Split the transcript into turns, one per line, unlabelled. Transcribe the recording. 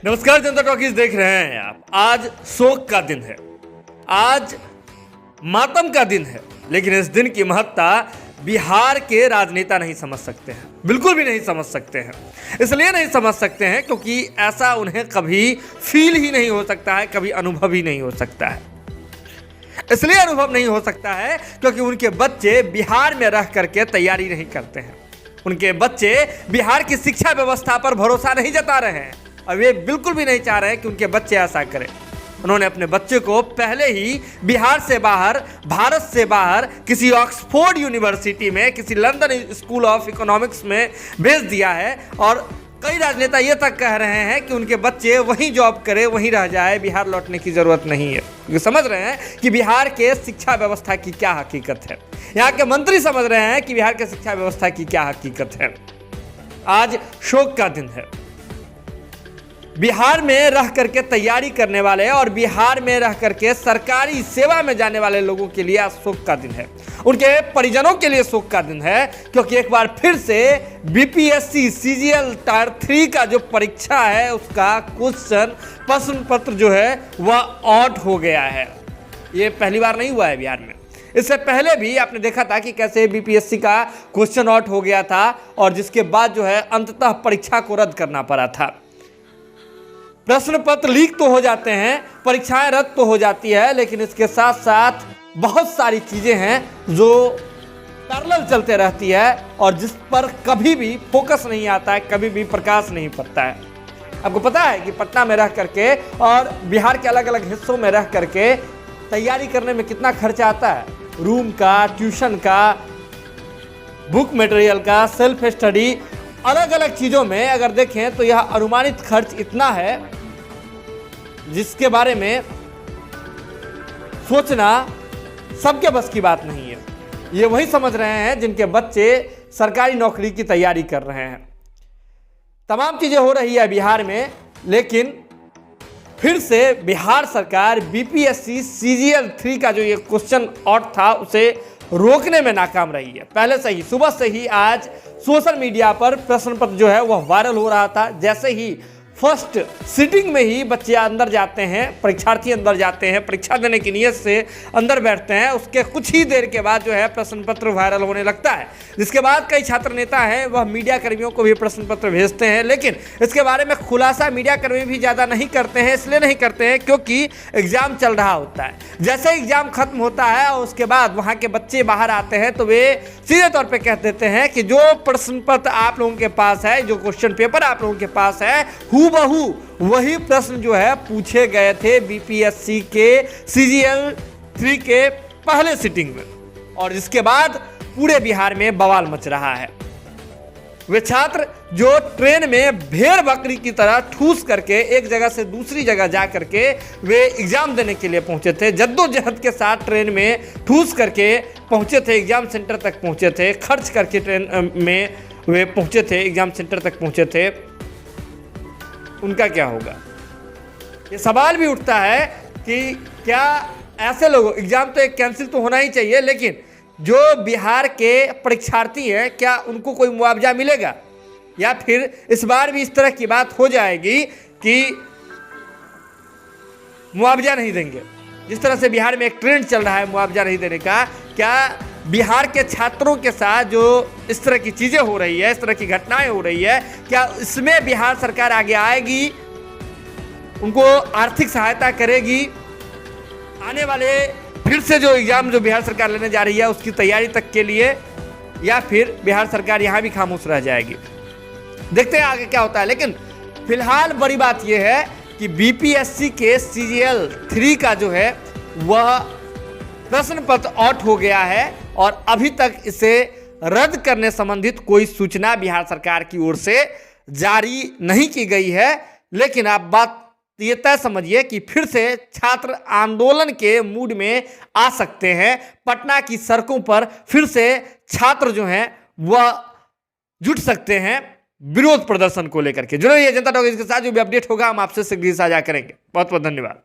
नमस्कार, जनता टॉकीज देख रहे हैं आप। आज शोक का दिन है, आज मातम का दिन है, लेकिन इस दिन की महत्ता बिहार के राजनेता नहीं समझ सकते हैं, बिल्कुल भी नहीं समझ सकते हैं। इसलिए नहीं समझ सकते हैं क्योंकि ऐसा उन्हें कभी फील ही नहीं हो सकता है, कभी अनुभव ही नहीं हो सकता है। इसलिए अनुभव नहीं हो सकता है क्योंकि उनके बच्चे बिहार में रह करके तैयारी नहीं करते हैं। उनके बच्चे बिहार की शिक्षा व्यवस्था पर भरोसा नहीं जता रहे हैं और वे बिल्कुल भी नहीं चाह रहे हैं कि उनके बच्चे ऐसा करें। उन्होंने अपने बच्चे को पहले ही बिहार से बाहर, भारत से बाहर किसी ऑक्सफोर्ड यूनिवर्सिटी में, किसी लंदन स्कूल ऑफ इकोनॉमिक्स में भेज दिया है और कई राजनेता ये तक कह रहे हैं कि उनके बच्चे वहीं जॉब करे, वहीं रह जाए, बिहार लौटने की ज़रूरत नहीं है। क्योंकि समझ रहे हैं कि बिहार के शिक्षा व्यवस्था की क्या हकीकत है। यहाँ के मंत्री समझ रहे हैं कि बिहार के शिक्षा व्यवस्था की क्या हकीकत है। आज शोक का दिन है। बिहार में रह करके तैयारी करने वाले और बिहार में रह करके सरकारी सेवा में जाने वाले लोगों के लिए आज शोक का दिन है। उनके परिजनों के लिए शोक का दिन है क्योंकि एक बार फिर से बीपीएससी सीजीएल टायर 3 का जो परीक्षा है उसका क्वेश्चन प्रश्न पत्र जो है वह आउट हो गया है। ये पहली बार नहीं हुआ है बिहार में। इससे पहले भी आपने देखा था कि कैसे बीपीएससी का क्वेश्चन आउट हो गया था और जिसके बाद जो है अंततः परीक्षा को रद्द करना पड़ा था। प्रश्न पत्र लीक तो हो जाते हैं, परीक्षाएं रद्द तो हो जाती है, लेकिन इसके साथ साथ बहुत सारी चीजें हैं जो पैरेलल चलते रहती है और जिस पर कभी भी फोकस नहीं आता है, कभी भी प्रकाश नहीं पड़ता है। आपको पता है कि पटना में रह करके और बिहार के अलग अलग हिस्सों में रह करके तैयारी करने में कितना खर्चा आता है। रूम का, ट्यूशन का, बुक मटेरियल का, सेल्फ स्टडी, अलग अलग चीज़ों में अगर देखें तो यह अनुमानित खर्च इतना है जिसके बारे में सोचना सबके बस की बात नहीं है। ये वही समझ रहे हैं जिनके बच्चे सरकारी नौकरी की तैयारी कर रहे हैं। तमाम चीज़ें हो रही है बिहार में, लेकिन फिर से बिहार सरकार बीपीएससी सीजीएल 3 का जो ये क्वेश्चन आउट था उसे रोकने में नाकाम रही है। पहले से ही, सुबह से ही आज सोशल मीडिया पर प्रश्न पत्र जो है वह वायरल हो रहा था। जैसे ही फर्स्ट सिटिंग में ही बच्चे अंदर जाते हैं, परीक्षार्थी अंदर जाते हैं, परीक्षा देने की नीयत से अंदर बैठते हैं, उसके कुछ ही देर के बाद जो है प्रश्न पत्र वायरल होने लगता है। जिसके बाद कई छात्र नेता हैं वह मीडिया कर्मियों को भी प्रश्न पत्र भेजते हैं, लेकिन इसके बारे में खुलासा मीडिया कर्मी भी ज़्यादा नहीं करते हैं। इसलिए नहीं करते हैं क्योंकि एग्ज़ाम चल रहा होता है। जैसे एग्ज़ाम खत्म होता है और उसके बाद वहाँ के बच्चे बाहर आते हैं तो वे सीधे तौर पर कह देते हैं कि जो प्रश्न पत्र आप लोगों के पास है, जो क्वेश्चन पेपर आप लोगों के पास है, हूबहू वही प्रश्न जो है पूछे गए थे बीपीएससी के सीजीएल 3 के पहले सिटिंग में। और जिसके बाद पूरे बिहार में बवाल मच रहा है। वे छात्र जो ट्रेन में भेड़ बकरी की तरह ठूस करके एक जगह से दूसरी जगह जा करके वे एग्जाम देने के लिए पहुंचे थे, जद्दोजहद के साथ ट्रेन में ठूस करके पहुंचे थे, एग्जाम सेंटर तक पहुंचे थे, खर्च करके ट्रेन में वे पहुंचे थे, एग्जाम सेंटर तक पहुंचे थे, उनका क्या होगा? ये सवाल भी उठता है कि क्या ऐसे लोगों, एग्जाम तो एक कैंसिल तो होना ही चाहिए, लेकिन जो बिहार के परीक्षार्थी हैं क्या उनको कोई मुआवजा मिलेगा? या फिर इस बार भी इस तरह की बात हो जाएगी कि मुआवजा नहीं देंगे? जिस तरह से बिहार में एक ट्रेंड चल रहा है मुआवजा नहीं देने का, क्या बिहार के छात्रों के साथ जो इस तरह की चीज़ें हो रही है, इस तरह की घटनाएं हो रही है, क्या इसमें बिहार सरकार आगे आएगी, उनको आर्थिक सहायता करेगी, आने वाले फिर से जो एग्ज़ाम जो बिहार सरकार लेने जा रही है उसकी तैयारी तक के लिए, या फिर बिहार सरकार यहाँ भी खामोश रह जाएगी? देखते हैं आगे क्या होता है। लेकिन फिलहाल बड़ी बात यह है कि बीपीएससी के सीजीएल 3 का जो है वह प्रश्न पत्र आउट हो गया है और अभी तक इसे रद्द करने संबंधित कोई सूचना बिहार सरकार की ओर से जारी नहीं की गई है। लेकिन आप बात ये तय समझिए कि फिर से छात्र आंदोलन के मूड में आ सकते हैं। पटना की सड़कों पर फिर से छात्र जो हैं वह जुट सकते हैं विरोध प्रदर्शन को लेकर के। जुड़े रहिए जनता टॉकीज के साथ, जो भी अपडेट होगा हम आपसे शीघ्र साझा करेंगे। बहुत बहुत धन्यवाद।